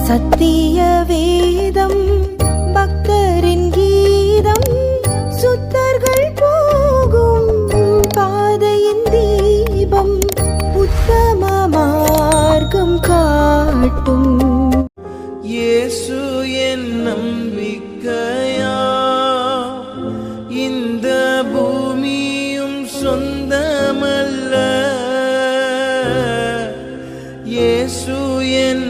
சத்திய வேதம் பக்தரின் கீதம் சுத்தர்கள் போகும் பாதையின் தீபம் உத்தம மார்க்கம் காட்டும். இயேசு என் நம்பிக்கையா, இந்த பூமியும் சொந்தமல்ல. இயேசு என்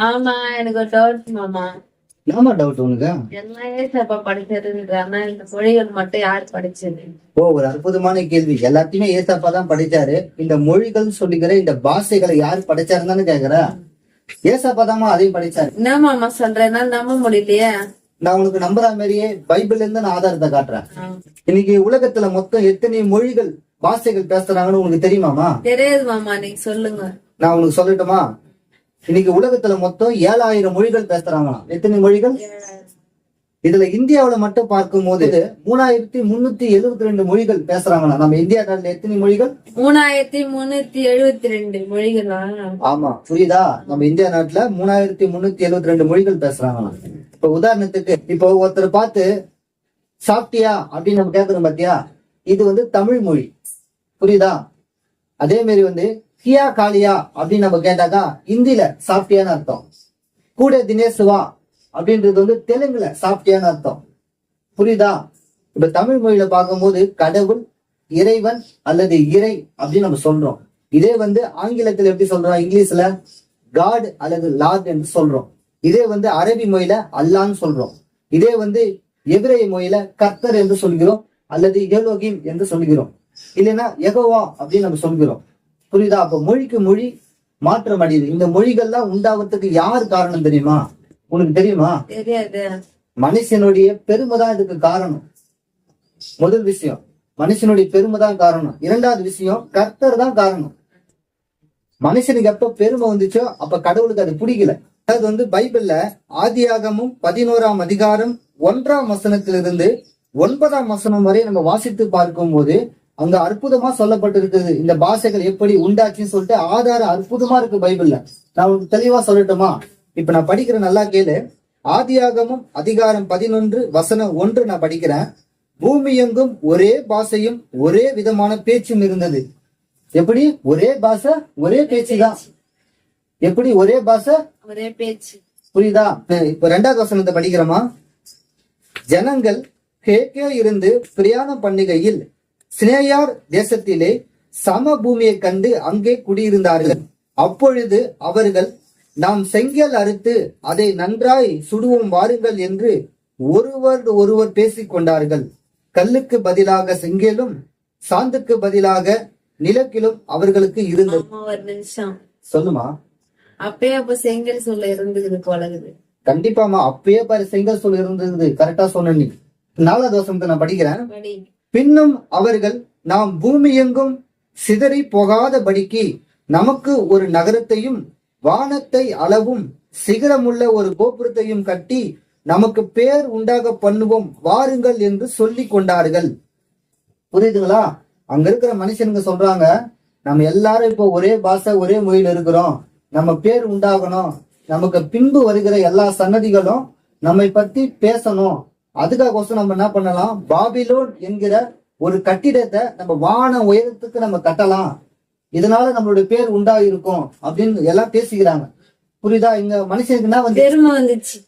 ஆமா, எனக்கு ஒரு டவுட் மாமா. என்னமா டவுட் உனக்கு? என்ன ஏசப்பா படிச்சதுன்ற, ஆனா இந்த மொழிகள் மட்டும் யார் படிச்சது? ஒரு அற்புதமான கேள்வி. எல்லாத்தையுமே ஏசப்பா தான் படிச்சாரு. இந்த மொழிகள் சொல்லிக்கிற இந்த பாஷைகளை யாரு படிச்சாருன்னு கேக்குற? ஏசப்பா தாமா அதையும் படிச்சாரு. என்ன மாமா சொல்றேன்னா நம்ப முடியலையே. நான் உனக்கு நம்புற மாதிரியே பைபிள்ல இருந்து நான் ஆதாரத்தை காட்டுறேன். இன்னைக்கு உலகத்துல மொத்தம் எத்தனை மொழிகள் பாஷைகள் பேசுறாங்கன்னு உனக்கு தெரியுமாமா? தெரியாது மாமா, நீங்க சொல்லுங்க. நான் உனக்கு சொல்லட்டுமா? இன்னைக்கு உலகத்துல மொத்தம் 7000 மொழிகள் பேசுறாங்களாம். எத்தனை மொழிகள்? இதுல இந்தியாவில மட்டும் பார்க்கும் போது 3372 மொழிகள் பேசுறாங்களாம். நம்ம இந்தியா நாட்டுல எத்தனை மொழிகள்? 3372 மொழிகளா? ஆமா, புரியுதா? நம்ம இந்தியா நாட்டுல 3372 மொழிகள் பேசுறாங்களாம். இப்ப உதாரணத்துக்கு இப்போ ஒருத்தர் பார்த்து சாப்பிட்டியா அப்படின்னு நம்ம கேட்கறோம் பாத்தியா, இது வந்து தமிழ் மொழி, புரியுதா? அதே மாதிரி கியா காலியா அப்படின்னு நம்ம கேட்டாக்கா இந்தியில சாப்பிட்டியான்னு அர்த்தம். கூட தினேசுவா அப்படின்றது தெலுங்குல சாப்பிட்டியான்னு அர்த்தம், புரியுதா? இப்ப தமிழ் மொழியில பார்க்கும்போது கடவுள், இறைவன் அல்லது இறை அப்படின்னு நம்ம சொல்றோம். இதே ஆங்கிலத்துல எப்படி சொல்றோம்? இங்கிலீஷ்ல காட் அல்லது லார்ட் என்று சொல்றோம். இதே அரபி மொழியில அல்லான்னு சொல்றோம். இதே எபிரேய மொழியில கர்த்தர் என்று சொல்கிறோம் அல்லது எலோகிம் என்று சொல்கிறோம். இல்லைன்னா யெகோவா அப்படின்னு நம்ம சொல்கிறோம், புரியுதா? அப்ப மொழிக்கு மொழி மாற்றம் அடையுது. இந்த மொழிகள்லாம் உண்டாவதுக்கு யார் காரணம் தெரியுமா? உனக்கு தெரியுமா? தெரியாது. மனுஷனுடைய பெருமை தான் இதுக்கு காரணம். முதல் விஷயம் மனுஷனுடைய பெருமை தான் காரணம். இரண்டாவது விஷயம் கர்த்தர் தான் காரணம். மனுஷனுக்கு எப்ப பெருமை வந்துச்சோ அப்ப கடவுளுக்கு அது பிடிக்கல. அது பைபிள்ல ஆதியாகமும் 11ஆம் அதிகாரம் 1ஆம் வசனத்திலிருந்து 9ஆம் வசனம் வரை நம்ம வாசித்து பார்க்கும் போது அங்க அற்புதமா சொல்லப்பட்டிருக்குது. இந்த பாஷைகள் எப்படி உண்டாச்சுன்னு சொல்லிட்டு ஆதாரம் அற்புதமா இருக்கு பைபிள்ல. நான் உங்களுக்கு தெளிவா சொல்லட்டுமா? இப்ப நான் படிக்கிறேன், நல்லா கேளு. ஆதியாகமும் அதிகாரம் 11 வசனம் 1 நான் படிக்கிறேன். பூமி எங்கும் ஒரே பாஷையும் ஒரே விதமான பேச்சும் இருந்தது. எப்படி? ஒரே பாஷை ஒரே பேச்சு தான். எப்படி ஒரே பாஷை ஒரே பேச்சு? புரியுதா? இப்ப 2வது வசனத்தை படிக்கிறோமா? ஜனங்கள் கேக்கே இருந்து பிரயாணம் பண்ணுகையில் சினேயார் தேசத்திலே சம பூமியை கண்டு அங்கே குடியிருந்தார்கள். அப்பொழுது அவர்கள், நாம் செங்கல் அறுத்து அதை நன்றாய் சுடுவோம் வாருங்கள் என்று ஒருவர் பேசிக் கொண்டார்கள். கல்லுக்கு பதிலாக செங்கலும் சாந்துக்கு பதிலாக நிலக்கிலும் அவர்களுக்கு இருந்தது. ஒரு நிமிஷம் சொல்லுமா? அப்பயே அப்ப செங்கல் சொல்ல இருந்தது போலகுது. கண்டிப்பாமா, அப்பயே பாரு செங்கல் சொல்ல இருந்தது. கரெக்டா சொன்ன நீ. 4வது வசனத்தை நான் படிக்கிறேன். பின்னும் அவர்கள், நாம் பூமி எங்கும் சிதறி போகாதபடிக்கு நமக்கு ஒரு நகரத்தையும் வானத்தை அளவும் சிகரமுள்ள ஒரு கோபுரத்தையும் கட்டி நமக்கு பேர் உண்டாக பண்ணுவோம் வாருங்கள் என்று சொல்லி கொண்டார்கள். புரியுதுங்களா? அங்க இருக்கிற மனுஷனுங்க சொல்றாங்க, நம்ம எல்லாரும் இப்போ ஒரே பாஷை ஒரே மொழியில இருக்கிறோம், நம்ம பேர் உண்டாகணும், நமக்கு பின்பு வருகிற எல்லா சன்னதிகளும் நம்மை பத்தி பேசணும். அதுக்காக நம்ம என்ன பண்ணலாம்? பாபிலோன் என்கிற ஒரு கட்டிடத்தை நம்ம வான உயரத்துக்கு நம்ம கட்டலாம், இதனால நம்மளுடைய பேர் உண்டா இருக்கும் அப்படின்னு எல்லாம் பேசிக்கிறாங்க. புரியுதா? இங்க மனுஷனுக்கு என்ன பெருமை வந்துச்சு.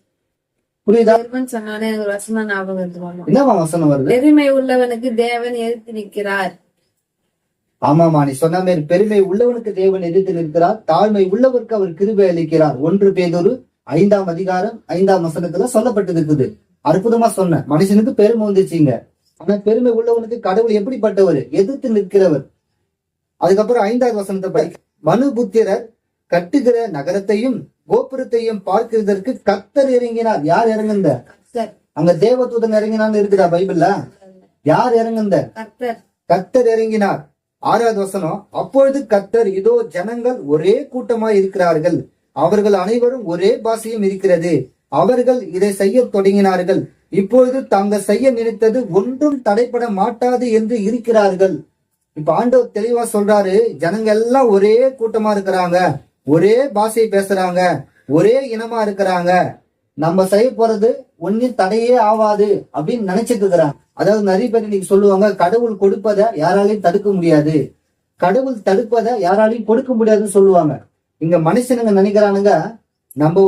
புரியுதா? சொன்னானே ஒரு வசனம் ஞாபகம். என்னவா வசனம் வருது? பெருமை உள்ளவனுக்கு தேவன் எதிர்த்து நிற்கிறார். ஆமாமா, நீ சொன்ன மாதிரி பெருமை உள்ளவனுக்கு தேவன் எதிர்த்து நிற்கிறார், தாழ்மை உள்ளவருக்கு அவர் கிருபை அளிக்கிறார். 1 பேதுரு 5ஆம் அதிகாரம் 5ஆம் வசனத்துல சொல்லப்பட்டிருக்குது. அற்புதமா சொன்ன. மனுஷனுக்கு பெருமை வந்துச்சுங்க. ஆனா பெருமை உள்ளவனுக்கு கடவுள் எப்படிப்பட்டவர்? எதிர்த்து நிற்கிறவர். அதுக்கப்புறம் 5வது வசனத்தை படிக்க, மனுபுத்திரர் கட்டுகிற நகரத்தையும் கோபுரத்தையும் பார்க்கிறதற்கு கர்த்தர் இறங்கினார். யார் இறங்குந்த? அங்க தேவதூதன் இறங்கினான்னு இருக்குதா பைபிள்ல? யார் இறங்குந்த? கர்த்தர் இறங்கினார். 6வது வசனம், அப்பொழுது கர்த்தர், இதோ ஜனங்கள் ஒரே கூட்டமாய் இருக்கிறார்கள், அவர்கள் அனைவரும் ஒரே பாஷையும் இருக்கிறது, அவர்கள் இதை செய்ய தொடங்கினார்கள், இப்பொழுது தாங்கள் செய்ய நினைத்தது ஒன்றும் தடைப்பட மாட்டாது என்று இருக்கிறார்கள். இப்ப ஆண்டவர் தெளிவா சொல்றாரு, ஜனங்க எல்லாம் ஒரே கூட்டமா இருக்கிறாங்க, ஒரே பாஷையை பேசுறாங்க, ஒரே இனமா இருக்கிறாங்க, நம்ம செய்ய போறது ஒன்னும் தடையே ஆவாது அப்படின்னு நினைச்சிட்டு இருக்கிறாங்க. அதாவது நிறைய பேர் இன்னைக்கு சொல்லுவாங்க, கடவுள் கொடுப்பதை யாராலையும் தடுக்க முடியாது, கடவுள் தடுப்பதை யாராலையும் கொடுக்க முடியாதுன்னு சொல்லுவாங்க. இங்க மனுஷனுங்க நினைக்கிறானுங்க, நம்ம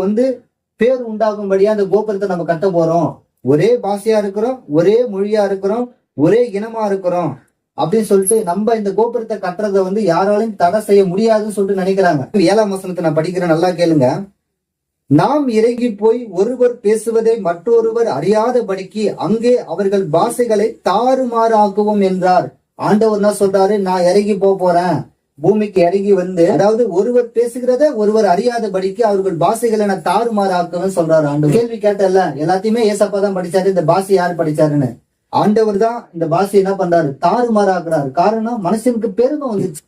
பேர் உண்டாகும்படியா அந்த கோபுரத்தை நம்ம கட்ட போறோம், ஒரே பாஷையா இருக்கிறோம், ஒரே மொழியா இருக்கிறோம், ஒரே இனமா இருக்கிறோம் அப்படின்னு சொல்லிட்டு நம்ம இந்த கோபுரத்தை கட்டுறதை யாராலையும் தடை செய்ய முடியாதுன்னு சொல்லிட்டு நினைக்கிறாங்க. 7ஆம் வசனத்தை நான் படிக்கிறேன், நல்லா கேளுங்க. நாம் இறங்கி போய் ஒருவர் பேசுவதை மற்றொருவர் அறியாதபடிக்கு அங்கே அவர்கள் பாஷைகளை தாறுமாறு ஆக்குவோம் என்றார். ஆண்டவர் என்ன சொல்றாரு, நான் இறங்கி போறேன், பூமிக்கு இறங்கி அதாவது ஒருவர் பேசுகிறத ஒருவர் அறியாதபடிக்கு அவர்கள் பாஷைகளை நான் தாறுமாறு ஆக்குவேன் சொல்றாரு ஆண்டவர். கேள்வி கேட்டல, எல்லாத்தையுமே ஏசப்பா தான் படிச்சாரு, இந்த பாஷை யார் படிச்சாருன்னு? ஆண்டவர் தான் இந்த பாஷை என்ன பண்றாரு, தாறுமாறு ஆக்குறாரு. காரணம், மனுஷனுக்கு பெருமை வந்துச்சு,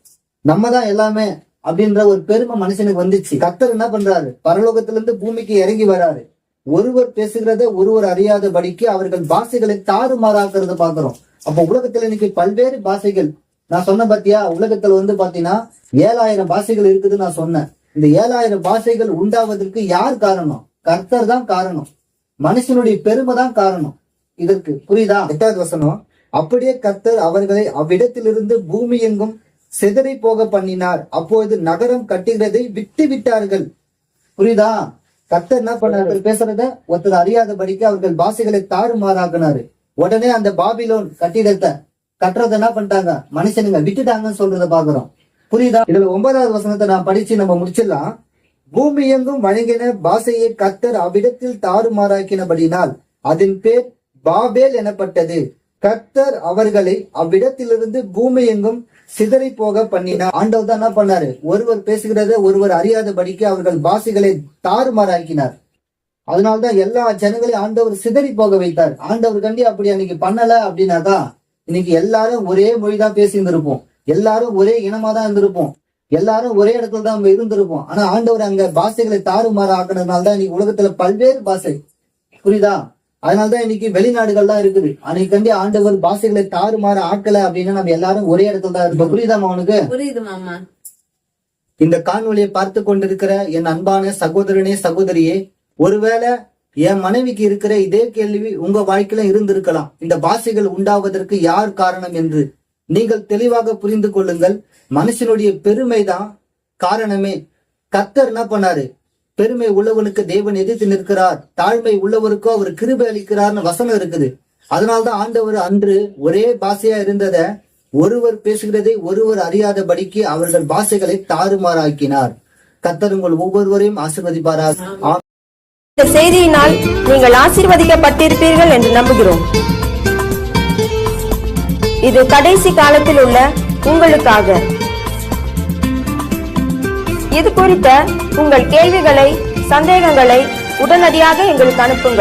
நம்ம தான் எல்லாமே அப்படின்ற ஒரு பெருமை மனுஷனுக்கு வந்துச்சு. கர்த்தர் என்ன பண்றாரு, பரலோகத்திலிருந்து பூமிக்கு இறங்கி வராரு, ஒருவர் பேசுகிறத ஒருவர் அறியாதபடிக்கு அவர்கள் பாஷைகளை தாறுமாறாக்குறத பாக்குறோம். அப்ப உலகத்துல இன்னைக்கு பல்வேறு பாஷைகள், நான் சொன்ன பாத்தியா, உலகத்துல பாத்தீங்கன்னா 7000 பாஷைகள் இருக்குதுன்னு நான் சொன்னேன். இந்த 7000 பாஷைகள் உண்டாவதற்கு யார் காரணம்? கர்த்தர் தான் காரணம், மனுஷனுடைய பெருமை தான் காரணம் இதற்கு. புரியுதா? 8வது வசனம், அப்படியே கர்த்தர் அவர்களை அவ்விடத்திலிருந்து பூமி எங்கும் சிதறி போக பண்ணினார், அப்பொழுது நகரம் கட்டுகிறதை விட்டு விட்டார்கள். புரியுதா? கர்த்தர் என்ன பண்ணாரு, பேசுறத ஒருத்தர் அறியாதபடிக்கு அவர்கள் பாஷைகளை தாறுமாறாக்குனாரு. உடனே அந்த பாபிலோன் கட்டிடத்தை கட்டுறத என்ன பண்ணிட்டாங்க, மனுஷனுங்க விட்டுட்டாங்கன்னு சொல்றத பாக்குறோம். புரியுதா? இதுல 9வது வசனத்தை நான் படிச்சு நம்ம முடிச்சிடலாம். பூமி எங்கும் வழங்கின பாஷையை கர்த்தர் அவ்விடத்தில் தாறுமாறாக்கினபடினால் அதன் பேர் பாபேல் எனப்பட்டது. கர்த்தர் அவர்களை அவ்விடத்திலிருந்து பூமி எங்கும் சிதறி போக பண்ணினார். ஆண்டவர் தான் என்ன பண்ணாரு, ஒருவர் பேசுகிறத ஒருவர் அறியாதபடிக்கு அவர்கள் பாஷைகளை தாறுமாறாக்கினார். அதனால்தான் எல்லா ஜனங்களையும் ஆண்டவர் சிதறி போக வைத்தார். ஆண்டவர் கண்டி அப்படி அன்னைக்கு பண்ணல அப்படின்னாக்கா இன்னைக்கு எல்லாரும் ஒரே மொழிதான் பேசி இருந்திருப்போம், எல்லாரும் ஒரே இனமா தான் இருந்திருப்போம், எல்லாரும் ஒரே இடத்துல தான் நம்ம இருந்திருப்போம். ஆனா ஆண்டவர் அங்க பாஷைகளை தாறுமாறு ஆக்குனதுனால்தான் இன்னைக்கு உலகத்துல பல்வேறு பாஷை. புரியுதா? அதனாலதான் இன்னைக்கு வெளிநாடுகள் தான் இருக்குது. அன்னைக்கு கண்டி ஆண்டவர் பாஷைகளை தாறுமாறு ஆக்கல அப்படின்னா நம்ம எல்லாரும் ஒரே இடத்துல தான் இருப்போம். புரியுதாமா உனக்கு? புரியுது மாமா. இந்த காணொலியை பார்த்து கொண்டிருக்கிற என் அன்பான சகோதரனே சகோதரியே, ஒருவேளை என் மனைவிக்கு இருக்கிற இதே கேள்வி உங்க வாழ்க்கையில இருந்திருக்கலாம். இந்த பாஷைகள் உண்டாவதற்கு யார் காரணம் என்று நீங்கள் தெளிவாக புரிந்து கொள்ளுங்கள். மனுஷனுடைய பெருமைதான் காரணமே. கர்த்தர் என்ன பண்ணாரு, பெருமை உள்ளவனுக்கு தேவன் எதிர்த்து நிற்கிறார், தாழ்மை உள்ளவருக்கோ அவர் கிருபை அளிக்கிறார்னு வசனம் இருக்குது. அதனால்தான் ஆண்டவர் அன்று ஒரே பாஷையா இருந்தத ஒருவர் பேசுகிறதை ஒருவர் அறியாதபடிக்கு அவர்கள் பாஷைகளை தாறுமாறாக்கினார். கர்த்தர் உங்கள் ஒவ்வொருவரையும் ஆசீர்வதிப்பாராக. இந்த செய்தியினால் நீங்கள் ஆசீர்வதிக்கப்பட்டிருப்பீர்கள் என்று நம்புகிறோம். இது கடைசி காலத்தில் உள்ள உங்களுக்காக. இது குறித்த உங்கள் கேள்விகளை, சந்தேகங்களை உடனடியாக எங்களுக்கு அனுப்புங்கள்.